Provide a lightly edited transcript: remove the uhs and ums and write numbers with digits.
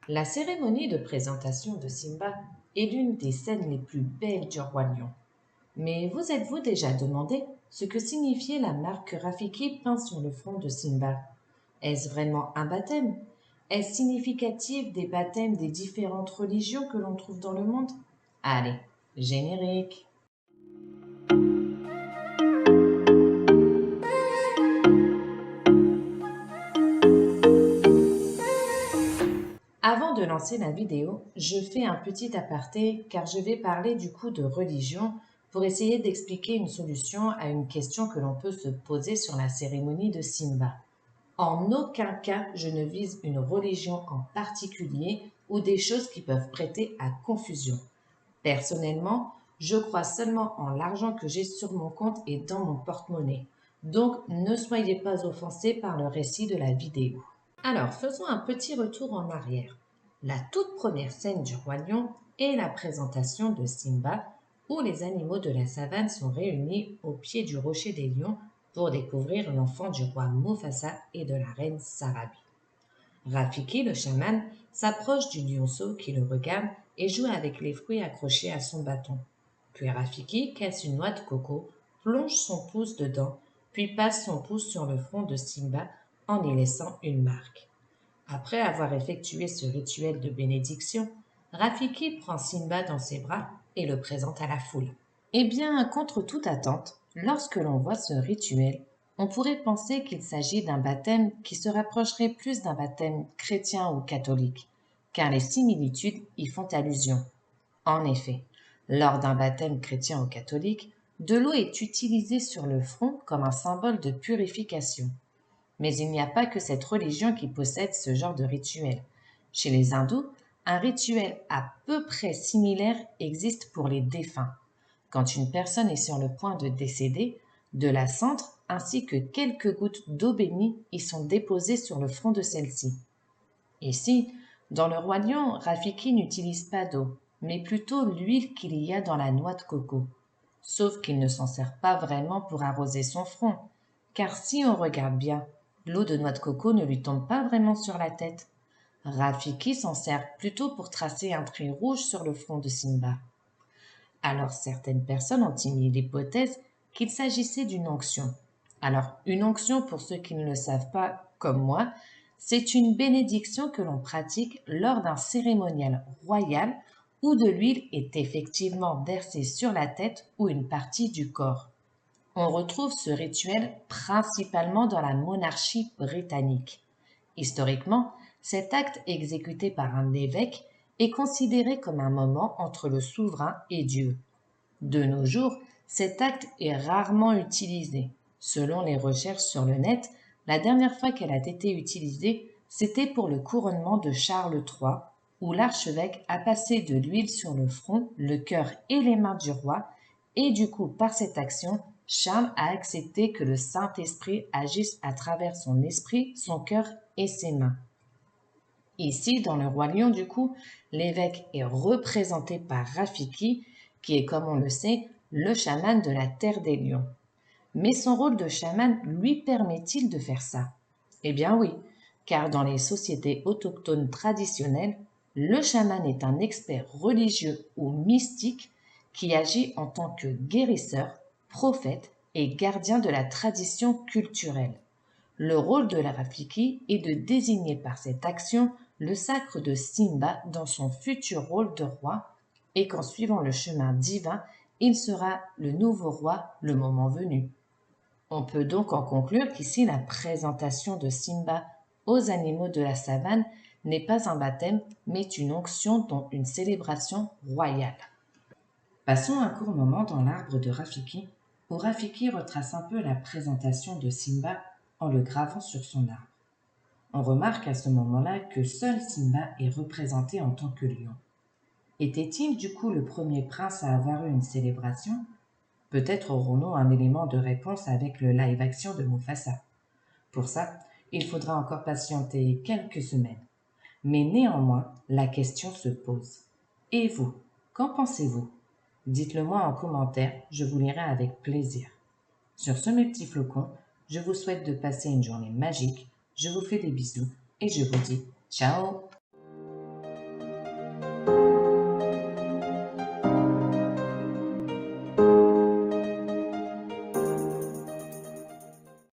La cérémonie de présentation de Simba est l'une des scènes les plus belles du Roi Lion. Mais vous êtes-vous déjà demandé ce que signifiait la marque que Rafiki peint sur le front de Simba? Est-ce vraiment un baptême? Est-ce significatif des baptêmes des différentes religions que l'on trouve dans le monde? Allez, générique! Avant de lancer la vidéo, je fais un petit aparté car je vais parler du coup de religion pour essayer d'expliquer une solution à une question que l'on peut se poser sur la cérémonie de Simba. En aucun cas je ne vise une religion en particulier ou des choses qui peuvent prêter à confusion. Personnellement, je crois seulement en l'argent que j'ai sur mon compte et dans mon porte-monnaie. Donc ne soyez pas offensés par le récit de la vidéo. Alors, faisons un petit retour en arrière. La toute première scène du Roi Lion est la présentation de Simba, où les animaux de la savane sont réunis au pied du rocher des lions pour découvrir l'enfant du roi Mufasa et de la reine Sarabi. Rafiki, le chaman, s'approche du lionceau qui le regarde et joue avec les fruits accrochés à son bâton. Puis Rafiki casse une noix de coco, plonge son pouce dedans, puis passe son pouce sur le front de Simba en y laissant une marque. Après avoir effectué ce rituel de bénédiction, Rafiki prend Simba dans ses bras et le présente à la foule. Eh bien, contre toute attente, lorsque l'on voit ce rituel, on pourrait penser qu'il s'agit d'un baptême qui se rapprocherait plus d'un baptême chrétien ou catholique, car les similitudes y font allusion. En effet, lors d'un baptême chrétien ou catholique, de l'eau est utilisée sur le front comme un symbole de purification. Mais il n'y a pas que cette religion qui possède ce genre de rituel. Chez les hindous, un rituel à peu près similaire existe pour les défunts. Quand une personne est sur le point de décéder, de la cendre ainsi que quelques gouttes d'eau bénie y sont déposées sur le front de celle-ci. Ici, dans le Roi Lion, Rafiki n'utilise pas d'eau, mais plutôt l'huile qu'il y a dans la noix de coco. Sauf qu'il ne s'en sert pas vraiment pour arroser son front, car si on regarde bien, l'eau de noix de coco ne lui tombe pas vraiment sur la tête. Rafiki s'en sert plutôt pour tracer un trait rouge sur le front de Simba. Alors certaines personnes ont émis l'hypothèse qu'il s'agissait d'une onction. Alors une onction, pour ceux qui ne le savent pas comme moi, c'est une bénédiction que l'on pratique lors d'un cérémonial royal où de l'huile est effectivement versée sur la tête ou une partie du corps. On retrouve ce rituel principalement dans la monarchie britannique. Historiquement, cet acte exécuté par un évêque est considéré comme un moment entre le souverain et Dieu. De nos jours, cet acte est rarement utilisé. Selon les recherches sur le net, la dernière fois qu'elle a été utilisée, c'était pour le couronnement de Charles III, où l'archevêque a passé de l'huile sur le front, le cœur et les mains du roi, et du coup, par cette action, Charles a accepté que le Saint-Esprit agisse à travers son esprit, son cœur et ses mains. Ici, dans le Roi Lion, du coup, l'évêque est représenté par Rafiki, qui est, comme on le sait, le chaman de la terre des lions. Mais son rôle de chaman lui permet-il de faire ça? Eh bien oui, car dans les sociétés autochtones traditionnelles, le chaman est un expert religieux ou mystique qui agit en tant que guérisseur, prophète et gardien de la tradition culturelle. Le rôle de la Rafiki est de désigner par cette action le sacre de Simba dans son futur rôle de roi et qu'en suivant le chemin divin, il sera le nouveau roi le moment venu. On peut donc en conclure qu'ici la présentation de Simba aux animaux de la savane n'est pas un baptême mais une onction dont une célébration royale. Passons un court moment dans l'arbre de Rafiki, où Rafiki retrace un peu la présentation de Simba en le gravant sur son arbre. On remarque à ce moment-là que seul Simba est représenté en tant que lion. Était-il du coup le premier prince à avoir eu une célébration? Peut-être aurons-nous un élément de réponse avec le live-action de Mufasa. Pour ça, il faudra encore patienter quelques semaines. Mais néanmoins, la question se pose. Et vous, qu'en pensez-vous? Dites-le moi en commentaire, je vous lirai avec plaisir. Sur ce, mes petits flocons, je vous souhaite de passer une journée magique, je vous fais des bisous et je vous dis ciao!